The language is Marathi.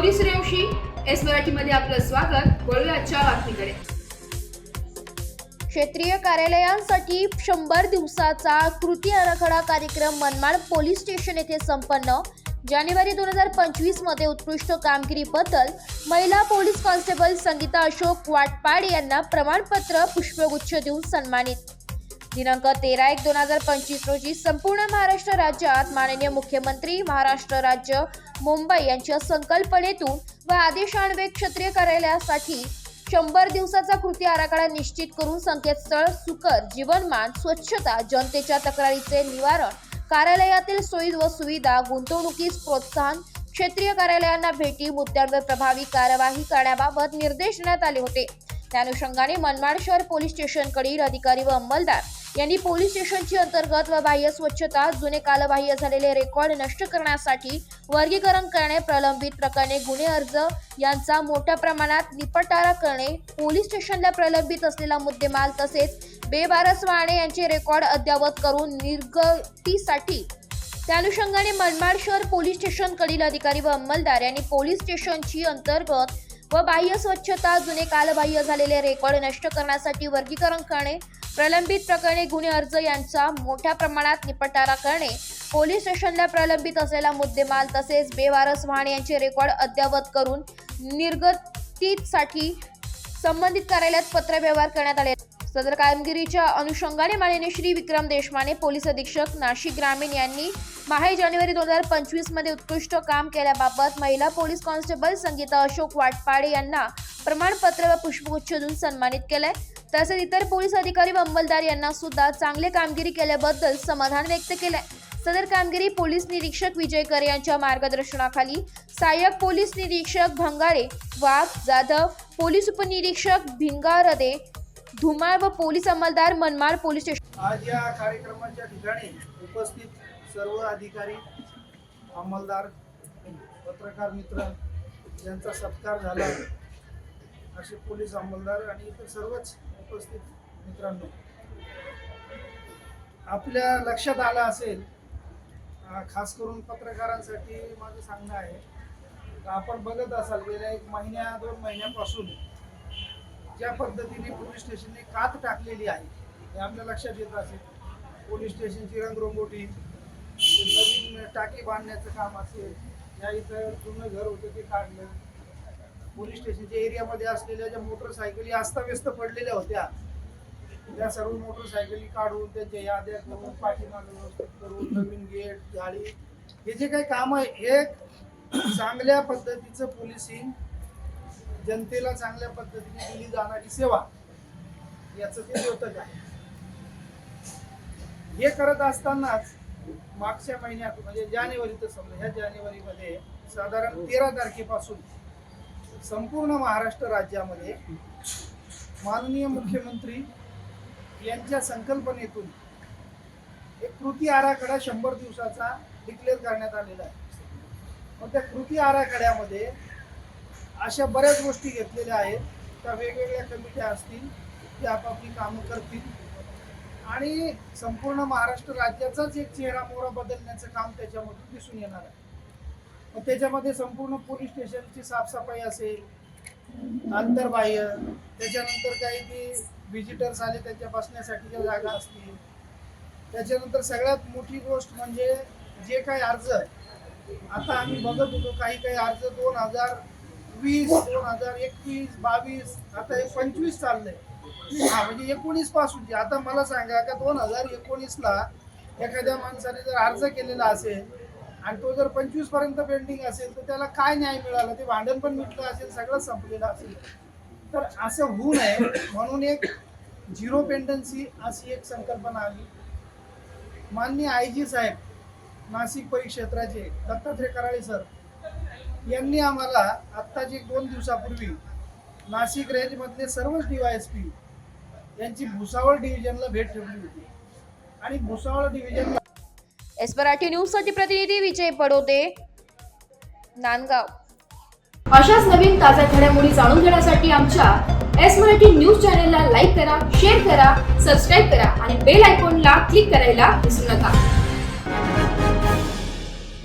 मी सूर्यवंशी. एस मराठीमध्ये आपलं स्वागत. वळूया आजच्या बातमीकडे. क्षेत्रीय कार्यालयांसाठी 100 दिवसाचा कृती आराखडा कार्यक्रम मनमाड पोलीस स्टेशन येथे संपन्न. जानेवारी 2025 मध्ये उत्कृष्ट कामगिरीबद्दल महिला पोलीस कॉन्स्टेबल संगीता अशोक वाटपाड यांना प्रमाणपत्र पुष्पगुच्छ देऊन सन्मानित. दिनांक 13/1/2025 रोजी संपूर्ण महाराष्ट्र राज्यात माननीय मुख्यमंत्री महाराष्ट्र राज्य मुंबई यांच्या संकल्पनेतून व आदेशान्वये क्षेत्रीय कार्यालयासाठी 100 दिवसाचा कृती आराखडा निश्चित करून संकेतस्थळ, सुकर, जीवनमान, स्वच्छता, जनतेच्या तक्रारीचे निवारण, कार्यालयातील सोयी व सुविधा, गुंतवणुकीस प्रोत्साहन, क्षेत्रीय कार्यालयांना भेटी, मुद्द्यांवर प्रभावी कार्यवाही करण्याबाबत निर्देश देण्यात आले होते. त्या अनुषंगाने मनमाड शहर पोलीस स्टेशनकडील अधिकारी व अंमलदार यांनी पोलीस स्टेशनची अंतर्गत व बाह्य स्वच्छता, जुने कालबाह्य झालेले रेकॉर्ड नष्ट करण्यासाठी वर्गीकरण करणे, प्रलंबित प्रकरणे, गुन्हे अर्ज यांचा मोठ्या प्रमाणात निपटारा करणे, पोलीस स्टेशनला प्रलंबित असलेला मुद्देमाल तसेच बेवारस वाहने यांचे रेकॉर्ड अद्ययावत करून निर्गतीसाठी. त्या अनुषंगाने मनमाड शहर पोलीस स्टेशनकडील अधिकारी व अंमलदार यांनी पोलीस स्टेशनची अंतर्गत व बाह्य स्वच्छता, जुने कालबाह्य झालेले रेकॉर्ड नष्ट करण्यासाठी वर्गीकरण करणे, प्रलंबित प्रकरणे, गुन्हे अर्ज यांचा मोठ्या प्रमाणात निपटारा करणे, पोलीस स्टेशनला प्रलंबित असलेला मुद्देमाल तसेच बेवारस वाहने यांचे रेकॉर्ड अद्ययावत करून निर्गतीसाठी संबंधित कार्यालयात पत्रव्यवहार करण्यात आले. सदर कामगिरीच्या अनुषंगाने माननीय श्री विक्रम देशमाने पोलीस अधीक्षक नाशिक ग्रामीण यांनी जानेवारी 2025 मध्ये उत्कृष्ट काम केल्याबाबत महिला पोलीस कॉन्स्टेबल संगीता अशोक वाटपाडे यांना प्रमाणपत्र व पुष्पगुच्छ देऊन सन्मानित केले. तसेच इतर पोलीस अधिकारी व अंमलदार यांना सुद्धा चांगले कामगिरी केल्याबद्दल समाधान व्यक्त केले. सदर कामगिरी पोलीस निरीक्षक विजय करे यांच्या मार्गदर्शनाखाली सहाय्यक पोलीस निरीक्षक भंगारे, वाघ, जाधव, पोलीस उपनिरीक्षक भिंगारदे, धुमाळ व पोलीस अंमलदार मनमाड पोलीस स्टेशन. आज या कार्यक्रमाच्या ठिकाणी उपस्थित सर्व अधिकारी, अंमलदार, पत्रकार मित्र यांचा सत्कार झाला. असे पोलीस अंमलदार आणि इतर सर्वच उपस्थित मित्रांनो, आपल्या लक्षात आलं असेल, खास करून पत्रकारांसाठी माझं सांगणं आहे, आपण बघत असाल गेल्या 1-2 महिन्यापासून ज्या पद्धतीने पोलीस स्टेशनने कात टाकलेली आहे हे आपल्या लक्षात येत असेल. पोलीस स्टेशनची रंगरंगोटी, नवीन टाकी बांधण्याचं काम असेल, या इथं जुनं घर होतं ते काढलं, पोलीस स्टेशनच्या एरियामध्ये असलेल्या ज्या मोटरसायकली अस्ताव्यस्त पडलेल्या होत्या त्या सर्व मोटरसायकली काढून त्यांच्या याद्या करून, पाठीमागे व्यवस्थित करून, नवीन गेट, जाळी, हे जे काही काम आहे हे चांगल्या पद्धतीचं पोलिसिंग, जनतेला चांगल्या पद्धतीने दिली जाणारी सेवा, याचं ते द्योतक आहे. हे करत असतानाच मागच्या महिन्यात म्हणजे जानेवारीत समजा, ह्या जानेवारीमध्ये साधारण 13 तारखेपासून संपूर्ण महाराष्ट्र राज्यामध्ये माननीय मुख्यमंत्री यांच्या संकल्पनेतून एक कृती आराखडा 100 दिवसाचा डिक्लेअर करण्यात आलेला आहे. मग त्या कृती आराखड्यामध्ये अशा बऱ्याच गोष्टी घेतलेल्या आहेत. त्या वेगवेगळ्या कमिट्या असतील, ते आपापली कामं करतील आणि संपूर्ण महाराष्ट्र राज्याचाच एक चेहरा मोहरा बदलण्याचं काम त्याच्यामधून दिसून येणार आहे. मग त्याच्यामध्ये संपूर्ण पोलीस स्टेशनची साफसफाई असेल, अंतर्बाह्य, त्याच्यानंतर काही ते व्हिजिटर्स आले त्यांच्या बसण्यासाठीच्या जागा असतील, त्याच्यानंतर सगळ्यात मोठी गोष्ट म्हणजे जे काही अर्ज आता आम्ही बघत होतो, काही अर्ज 2020, 2021, 22, आता हे 25 चाललंय. म्हणजे 19 पासूनची. आता मला सांगा का 2019ला एखाद्या माणसाने जर अर्ज केलेला असेल आणि तो जर 25 पर्यंत पेंडिंग असेल तर त्याला काय न्याय मिळाला? ते भांडण पण मिटलं असेल, सगळं संपलेलं असेल. तर असं होऊ नये म्हणून एक झिरो पेंडन्सी अशी एक संकल्पना आली. माननीय IG साहेब नाशिक परिक्षेत्राचे दत्तात्रय कराळे सर यांनी आम्हाला आत्ताच 1-2 दिवसापूर्वी नाशिक रेंजमधले सर्वच DYSP यांची भुसावळ डिव्हिजनला भेट ठेवली होती आणि भुसावळ डिव्हिजनला. एस मराठी न्यूज साठी प्रतिनिधी विजय पडोदे, नांदगाव. अशाच नवीन ताज्या घडामोडी जाणून घेण्यासाठी आमच्या एस मराठी न्यूज चॅनलला लाईक करा, शेअर करा, सबस्क्राईब करा आणि बेल आयकॉनला क्लिक करायला विसरू नका.